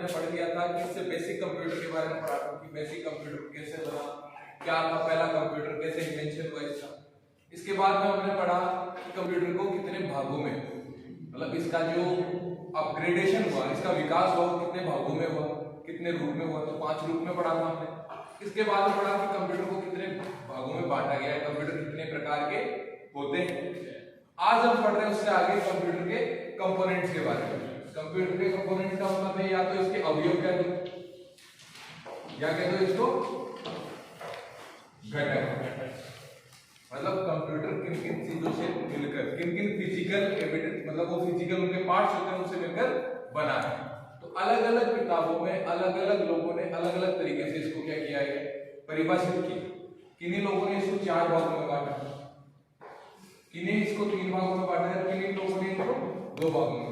हमने पढ़ लिया था कि इससे बेसिक कंप्यूटर के बारे में पढ़ा था कि बेसिक कंप्यूटर कैसे बना, क्या था पहला कंप्यूटर, कैसे इन्वेंशन हुआ इसका। इसके बाद में हमने पढ़ा कि कंप्यूटर को कितने भागों में, मतलब इसका जो अपग्रेडेशन हुआ, इसका विकास हुआ, कितने भागों में हुआ, कितने रूप में हुआ, तो 5 रूप में पढ़ा था हमने। इसके बाद में पढ़ा कि कंप्यूटर को कितने भागों में बांटा गया है, कंप्यूटर कितने प्रकार के होते हैं। आज हम पढ़ रहे हैं उससे आगे कंप्यूटर के कंपोनेंट्स के बारे में। कंप्यूटर के कंपोनेंट्स का मतलब है या तो इसके अवयव कह दो, या कह दो इसको घटक। मतलब कंप्यूटर किन किन चीजों से मिलकर, किन किन फिजिकल एविडेंस, मतलब वो फिजिकल उनके पार्ट्स होते हैं उनसे मिलकर बना है। तो अलग अलग किताबों में अलग अलग लोगों ने अलग अलग तरीके से इसको क्या किया है, परिभाषित किया। किन्हीं लोगों ने इसको 4 भागों में बांटा, किन्हीं इसको 3 भागों में बांटा है, किन्हीं लोगों ने इसको 2 भागों में बांटा।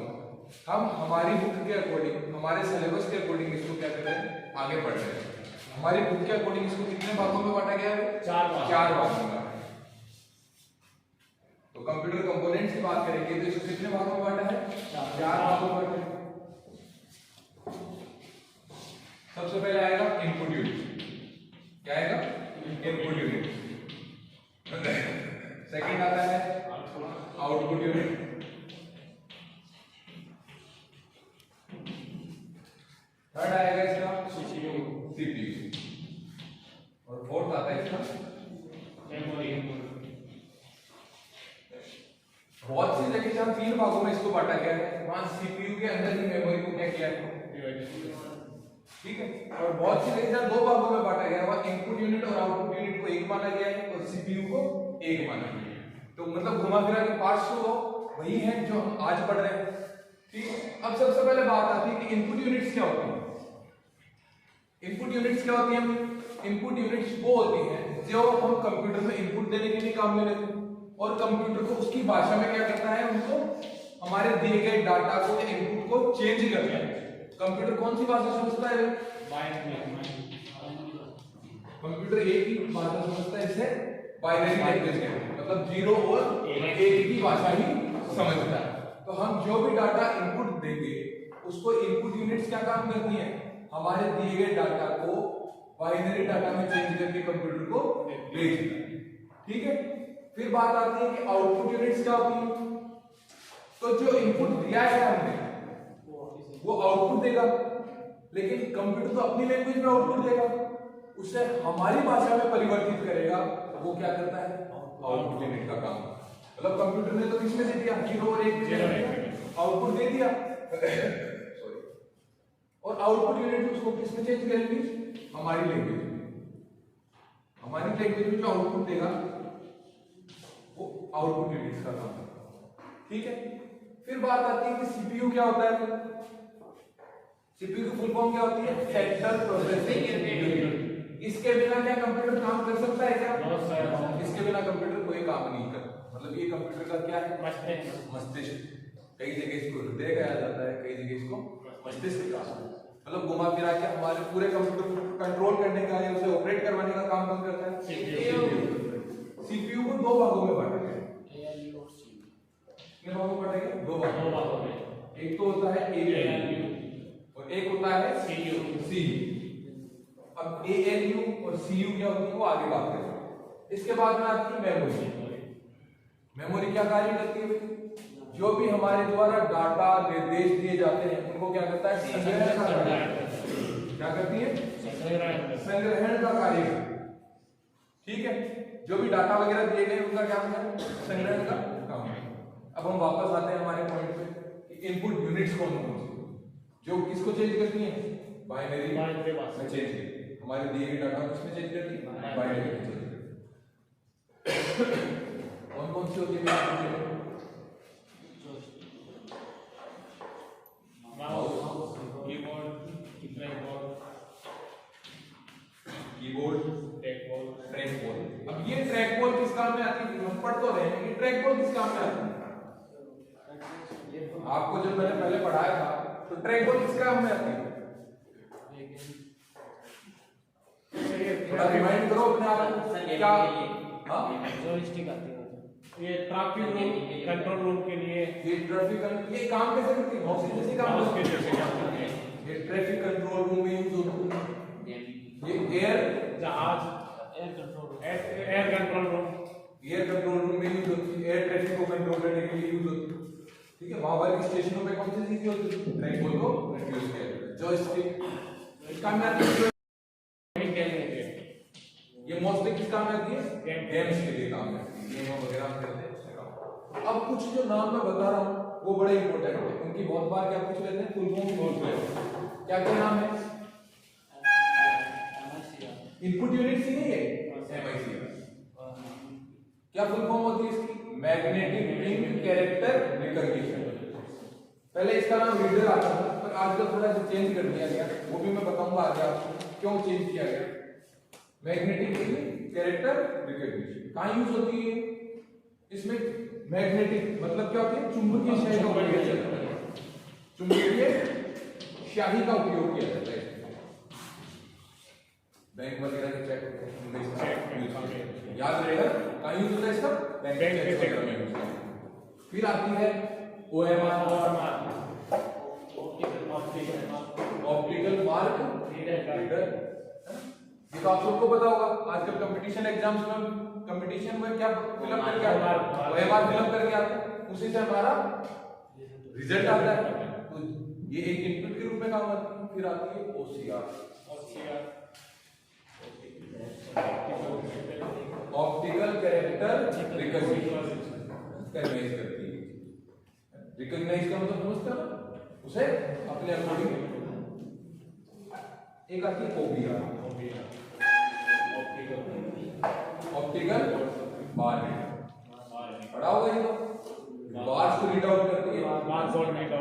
हम हमारी बुक के अकॉर्डिंग, हमारे सिलेबस के अकॉर्डिंग इसको क्या कर रहे हैं, आगे बढ़ रहे हैं। हमारी बुक के अकॉर्डिंग इसको कितने भागों में बांटा गया है? 4 भागों में। तो कंप्यूटर कंपोनेंट्स की बात करेंगे तो इसको कितने भागों में बांटा है? 4 भागों में बांटा है। सबसे पहले आएगा इनपुट यूनिट। क्या आएगा? Input unit. सेकंड आता है आउटपुट यूनिट। थर्ड आएगा इसका सीपीयू। और फोर्थ आता है इसका मेमोरी। बहुत सी जगह जहां 3 भागों में इसको बांटा गया है, वहां सीपीयू के अंदर ही मेमोरी को क्या किया है, ठीक है। और बहुत सी जगह जहां 2 भागों में बांटा गया है, वहां इनपुट यूनिट और आउटपुट यूनिट को एक माना गया है और सीपीयू को एक माना गया है। तो मतलब घुमा फिरा के पार्ट्स तो वही है जो हम आज पढ़ रहे हैं, ठीक है। अब सबसे पहले बात आती है कि इनपुट यूनिट्स क्या होती है। इनपुट यूनिट्स क्या होती हैं? इनपुट यूनिट्स वो होती हैं जो हम कंप्यूटर में इनपुट देने के लिए काम में लेते हैं और कंप्यूटर को उसकी भाषा में क्या करता है, उनको हमारे दिए गए डाटा को, इनपुट को चेंज करता है। कंप्यूटर कौन सी भाषा समझता है? कंप्यूटर एक ही भाषा समझता है, इसे बाइनरी लैंग्वेज कहते हैं, मतलब 0 और 1 की भाषा ही समझता है। तो हम जो भी डाटा इनपुट देंगे उसको इनपुट यूनिट्स क्या काम करती है, हमारे दिए गए डाटा को बाइनरी डाटा में चेंज करके कंप्यूटर को भेजना, ठीक है। फिर बात आती है कि आउटपुट यूनिट्स क्या होती है। तो जो इनपुट दिया है हमने वो आउटपुट देगा, लेकिन कंप्यूटर तो अपनी लैंग्वेज में आउटपुट देगा, उसे हमारी भाषा में परिवर्तित करेगा। वो क्या करता है? आउटपुट यूनिट का काम। मतलब कंप्यूटर ने तो किसमें दे दिया, 0 और 1 आउटपुट दे दिया और आउटपुट यूनिट उसको किसमें चेंज करेंगे, हमारी लैंग्वेज में। हमारी लैंग्वेज में जो आउटपुट देगा वो आउटपुट यूनिट का काम है, ठीक है। फिर बात आती है कि सीपीयू क्या होता है। सीपीयू की फुल फॉर्म क्या होती है? Central processing unit. इसके बिना क्या कंप्यूटर काम कर सकता है क्या? इसके बिना कंप्यूटर कोई काम नहीं कर, मतलब ये कंप्यूटर का क्या है? मस्तिष्क। कई जगह इसको हृदय कहा जाता है, कई जगह इसको मस्तिष्क कहा जाता है। मतलब घुमा फिरा के हमारे पूरे कंप्यूटर को कंट्रोल करने का या उसे ऑपरेट करवाने का काम कौन करता है? सीपीयू को 2 भागों में बांटा गया है। कितने भागों में बांटा गया? 2 भागों में। एक तो होता है एएलयू और एक होता है सीयू। अब एएलयू और सीयू क्या होती है वो आगे बात करेंगे। इसके बाद में आती है मेमोरी। मेमोरी क्या कार्य करती है? जो भी हमारे द्वारा डाटा निर्देश दिए जाते हैं उनको क्या करता है? संग्रहण का कार्य। क्या करती है? संग्रहण का कार्य, ठीक है। जो भी डाटा वगैरह दिए गए उनका क्या है? संग्रहण का काम है। अब हम वापस आते हैं हमारे पॉइंट पे कि इनपुट यूनिट्स कौन कौन सी जो किसको चेंज करती हैं? बाइनरी में चेंज करती है। हमारे दिए गए डाटा किसमें चेंज करती है? बाइनरी में चेंज करती है। कौन कौन सी होती है? Keyboard, trackball. अब ये ट्रैकबॉल किस काम में आती है? हम पढ़ तो रहे हैं कि ट्रैकबॉल किस काम में आती है? आपको जब मैंने पहले पढ़ाया था तो ट्रैकबॉल किस काम में आती है? थोड़ा रिमाइंड करो अपने आप को। क्या? हाँ, जॉयस्टिक आती है, ये ट्रैफिक कंट्रोल रूम के लिए। ये ट्रैफिक ये काम कैसे करती है? माउस के जैसे काम करती है। ये ट्रैफिक कंट्रोल रूम में यूज होता है। ये जहाज एयर कंट्रोल रूम में यूज होती है। एयर ट्रैफिक को कंट्रोल करने के लिए यूज होती है। ठीक है, वहां पर स्टेशनों पे कौन सी चीज होती है? ट्रैक बोल को यूज किया जाता है। जॉयस्टिक काम में आती है। ये मोस्टली किस काम में आती है? गेम्स के लिए काम में आती है। गेम वगैरह हम खेलते हैं उससे काम। अब कुछ जो नाम मैं बता रहा हूँ वो बड़े इंपॉर्टेंट है, उनकी बहुत बार क्या पूछ लेते हैं, फुल फॉर्म पूछ लेते हैं। क्या क्या नाम है? इनपुट यूनिट सी नहीं है, MICR। क्या फुल फॉर्म होती है इसकी? Magnetic ink character recognition. पहले इसका नाम रीडर आता था, पर आजकल थोड़ा सा चेंज कर दिया गया, वो भी मैं बताऊंगा आगे आपको क्यों चेंज किया गया। मैग्नेटिक इंक कैरेक्टर रिकॉग्निशन कहां यूज होती है? इसमें मैग्नेटिक मतलब क्या होती है? चुंबकीय स्याही का उपयोग किया जाता है। चुंबकीय स्याही का उपयोग किया जाता है। बैंक वगैरह के चेक याद रहेगा कहां यूज होता है इसका? बैंक चेक में यूज होता है। फिर आती है OMR ऑप्टिकल मार्क रीडर। ये तो आप सबको पता होगा, आजकल कंपटीशन एग्जाम्स में कंपटीशन में क्या फिलअप करके आता है? OMR फिलअप करके आता है, उसी से हमारा रिजल्ट आता है। तो ये एक इनपुट के रूप में काम आती है। फिर आती है OCR ऑप्टिकल कैरेक्टर रिकॉग्निशन करती है। रिकॉग्नाइज का मतलब समझते हो ना, उसे अपने अकॉर्डिंग। एक आती है OBR ऑप्टिकल बार पढ़ा होगा ये तो। बार्स को रीड आउट करती है, बार कोड को रीड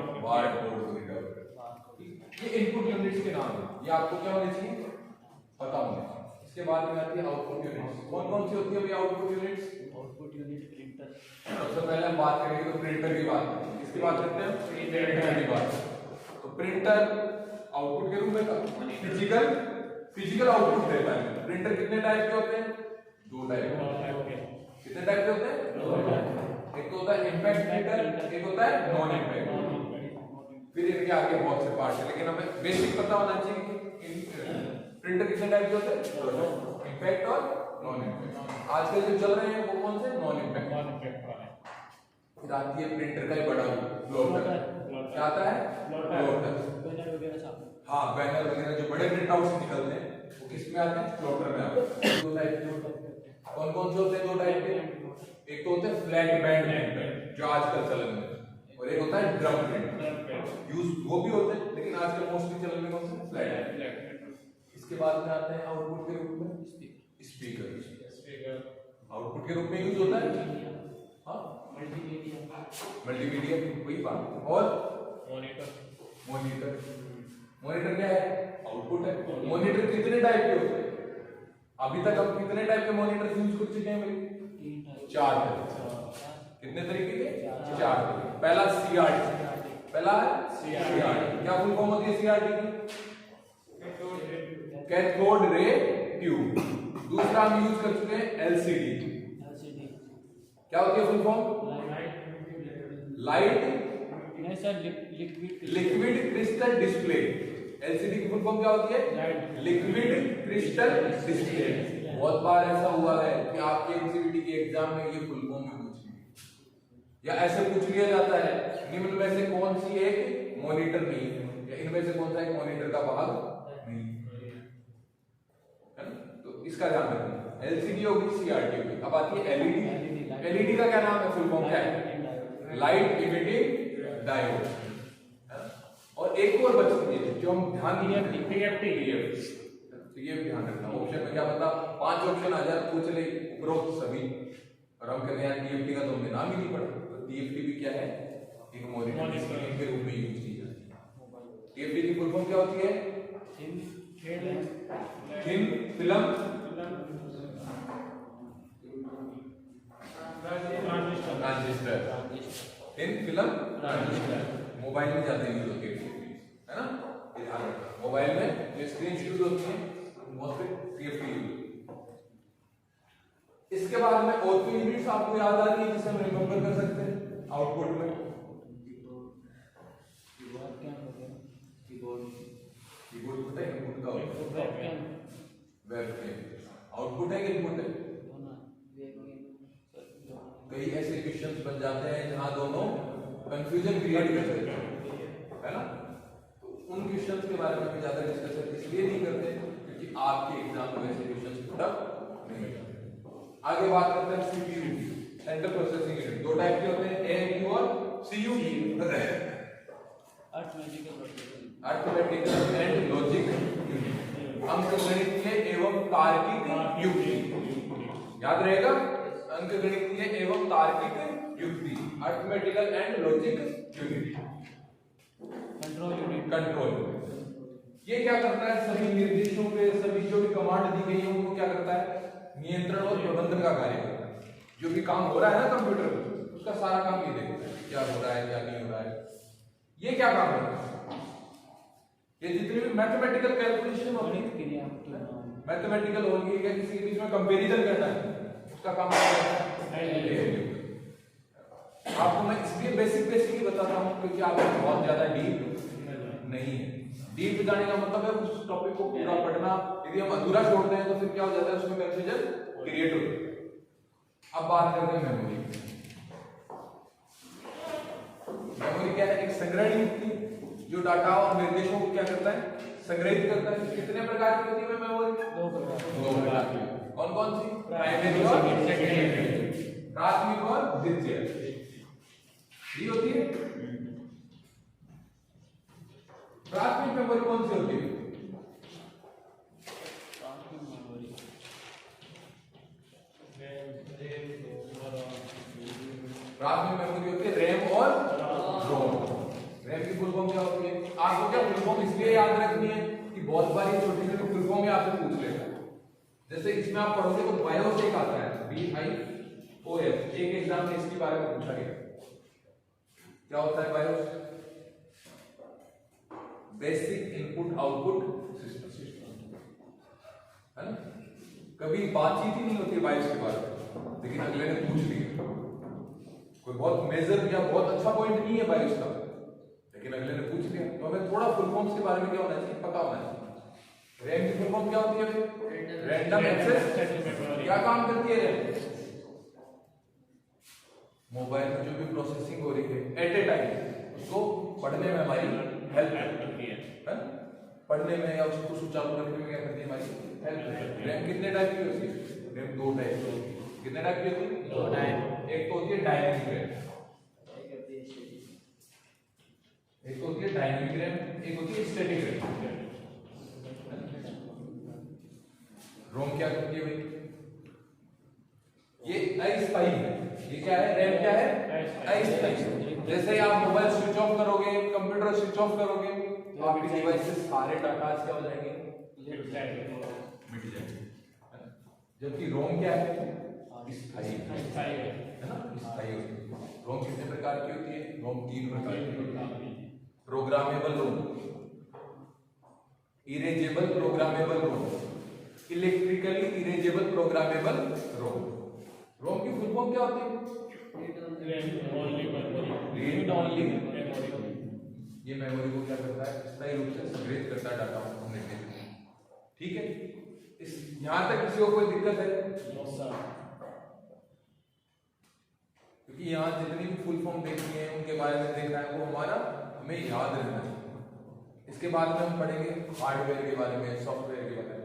आउट करती है। ये इनपुट यूनिट्स के नाम है, ये आपको क्या होने चाहिए? पता होना चाहिए। इसके बाद में आती है आउटपुट यूनिट्स। कौन कौन सी होती है भाई output units? Output unit printer. सबसे पहले हम बात करेंगे तो प्रिंटर की बात करेंगे। किसकी बात करते हैं? प्रिंटर की बात। तो प्रिंटर आउटपुट के रूप में फिजिकल आउटपुट देता है। प्रिंटर कितने टाइप के होते हैं? दो टाइप के। कितने टाइप के होते हैं? दो टाइप। एक तो होता है इंपैक्ट प्रिंटर, एक होता है नॉन इंपैक्ट। फिर इनके आगे बहुत से पार्ट है, लेकिन हमें बेसिक पता होना चाहिए कि प्रिंटर कितने टाइप के होते हैं? इंपैक्ट और नॉन इंपैक्ट। आजकल जो चल रहे हैं वो कौन से? नॉन इंपैक्ट वाले। फिर आती है प्रिंटर का ही बड़ा प्लॉटर। क्या आता है? प्लॉटर। हाँ, बैनर वगैरह जो बड़े प्रिंट आउट से निकलते हैं वो किस में आते हैं? प्लॉटर में आते हैं। दो टाइप के। कौन कौन से होते हैं? दो टाइप के। एक तो होते हैं फ्लैट बैंड प्रिंटर जो आजकल चलन में, और एक होता है ड्रम प्रिंटर। यूज वो भी होते हैं, लेकिन आजकल मोस्टली चलन में कौन सा? फ्लैट। इसके बाद में आते हैं आउटपुट के रूप में स्पीकर। आउटपुट के रूप में यूज होता है हाँ मल्टीमीडिया वही बात। और मॉनिटर क्या है? आउटपुट है। मॉनिटर कितने टाइप के होते हैं? अभी तक हम कितने टाइप के मॉनिटर यूज कर चुके हैं भाई? 4 टाइप। कितने तरीके के? 4 तरीके। पहला CRT। पहला CRT। क्या फुल फॉर्म होती है CRT की? Cathode ray tube. दूसरा हम यूज कर चुके हैं LCD। क्या होती है फुल फॉर्म? लाइट नहीं sir, liquid crystal display. LCD की फुल फॉर्म क्या होती है? Liquid crystal display. बहुत बार ऐसा हुआ है कि आपके MCVT के एग्जाम में ये फुल फॉर्म में पूछ लिया, या ऐसे पूछ लिया जाता है निम्न में से कौन सी एक मॉनिटर नहीं है, या इनमें से कौन सा एक मॉनिटर का भाग नहीं है ना? तो इसका ध्यान रखना। LCD होगी, CRT होगी। अब आती है LED। LED का क्या नाम है? फुल फॉर्म क्या है? Light emitting diode. और एक और बचती है जो हम ध्यान दिए, PFT। तो ये भी ध्यान रखना। ऑप्शन में क्या पता 5 ऑप्शन आ जाए पूछ ले उपरोक्त सभी, और हम कहते हैं TFT का तो हमने नाम ही नहीं पढ़ा। तो TFT भी क्या है? एक मॉनिटर के रूप में यूज की जाती है। TFT की फुल फॉर्म क्या होती है? Thin film transistor. Thin film transistor mobile में ज्यादा यूज होती है ना? ध्यान रखना। मोबाइल में जो स्क्रीन यूज होती है मोस्टली TFT यूज होती है। इसके बाद में और भी यूनिट्स आपको याद आ रही है जिसे हम रिमेंबर कर सकते हैं आउटपुट में? कीबोर्ड पता है इनपुट का होता है, वेबकैम वेबकैम आउटपुट है कि इनपुट है। कई ऐसे क्वेश्चंस बन जाते हैं जहां दोनों कंफ्यूजन क्रिएट करते हैं, है ना। तो उन क्वेश्चंस के बारे में भी ज्यादा डिस्कशन इसलिए नहीं करते क्योंकि आपके एग्जाम में ऐसे क्वेश्चंस पुटअप नहीं होते। आगे बात करते हैं सीपीयू, सेंट्रल प्रोसेसिंग यूनिट। दो टाइप के होते हैं, एएलयू और CU. Arithmetical and logic unit, अंकगणितीय एवं तार्किक युक्ति। याद रहेगा, अंकगणितीय एवं तार्किक युक्ति, arithmetical and logic unit. Control ये क्या करता है, सभी निर्देशों पे, सभी जो भी कमांड दी गई है उनको क्या करता है, नियंत्रण और प्रबंधन का कार्य करता है। जो भी काम हो रहा है ना कंप्यूटर में, उसका सारा काम ये देखता है क्या हो रहा है क्या नहीं हो रहा है। ये क्या काम करता है, ये जितनी भी मैथमेटिकल कैलकुलेशन होगी, मैथमेटिकल होगी या किसी के बीच में कंपैरिजन करना है, उसका काम क्या है। आपको मैं इसलिए बेसिक बेसिक ही बताता हूँ क्योंकि आपको बहुत ज्यादा डीप नहीं है। डीप जाने का मतलब है उस टॉपिक को पूरा पढ़ना। यदि हम अधूरा छोड़ते हैं तो फिर क्या हो जाता है, उसमें कंफ्यूजन क्रिएट होता है। अब बात करते हैं मेमोरी। मेमोरी क्या है, एक संग्रहण युक्ति जो डाटा और निर्देशों को क्या करता है, संग्रहित करता है। कितने प्रकार की होती है मेमोरी, दो प्रकार की। कौन कौन सी, प्राइमरी और सेकेंडरी, प्राथमिक और द्वितीय, ये होती है। प्राथमिक मेमोरी कौन सी होती है, प्राथमिक मेमोरी होती है रैम और रोम। रैम की फुल फॉर्म क्या होती है, आपको क्या फुल फॉर्म इसलिए याद रखनी है कि बहुत बार ये छोटी छोटी फुल फॉर्म में आपसे पूछ लेगा। जैसे इसमें आप पढ़ोगे तो बायोस एक आता है, BIOS, एक एग्जाम में इसके बारे में पूछा गया। क्या होता है BIOS, basic input output system, है ना। कभी बातचीत ही नहीं होती है बायोस के बारे में, लेकिन अगले ने पूछ लिया। कोई बहुत मेजर या बहुत अच्छा पॉइंट नहीं है बायोस का, लेकिन अगले ने पूछ लिया, तो हमें थोड़ा फुल फॉर्म्स के बारे में क्या होना चाहिए, पता होना चाहिए। रैम की फुल फॉर्म क्या होती है, रैंडम एक्सेस। क्या काम करती है रैम, मोबाइल में जो भी प्रोसेसिंग हो रही है एट ए टाइम उसको पढ़ने में हमारी हेल्प करती है, पढ़ने में या उसको सुचारू रखने में क्या करती है, हमारी हेल्प। रैम कितने टाइप की होती है, रैम दो टाइप की होती है। कितने टाइप की होती है, दो टाइप। एक तो होती है डायनेमिक रैम, एक तो होती है डायनेमिक रैम, एक होती है स्टैटिक रैम। रोम क्या करती है भाई, ये अस्थायी है। ये क्या है, रैम क्या है, अस्थायी। जैसे ही आप मोबाइल स्विच ऑफ करोगे, कंप्यूटर स्विच ऑफ करोगे, तो आपकी डिवाइस से सारे डाटा क्या हो जाएंगे, मिट जाएंगे। जबकि रोम क्या है, स्थायी है ना, स्थायी होती है। रोम कितने प्रकार की होती है, रोम 3 प्रकार की होती है। Programmable ROM, erasable programmable ROM, electrically erasable programmable ROM. ROM की फुल फॉर्म क्या होती है, रीड ओनली मेमोरी। ये मेमोरी को क्या करता है, स्थायी रूप से संग्रहित करता है डाटा को। ठीक है, इस यहां तक किसी को कोई दिक्कत है, क्योंकि यहाँ जितनी भी फुल फॉर्म देखनी है उनके बारे में देखना है, वो हमारा हमें याद रहना है। इसके बाद में हम पढ़ेंगे हार्डवेयर के बारे में, सॉफ्टवेयर के बारे में।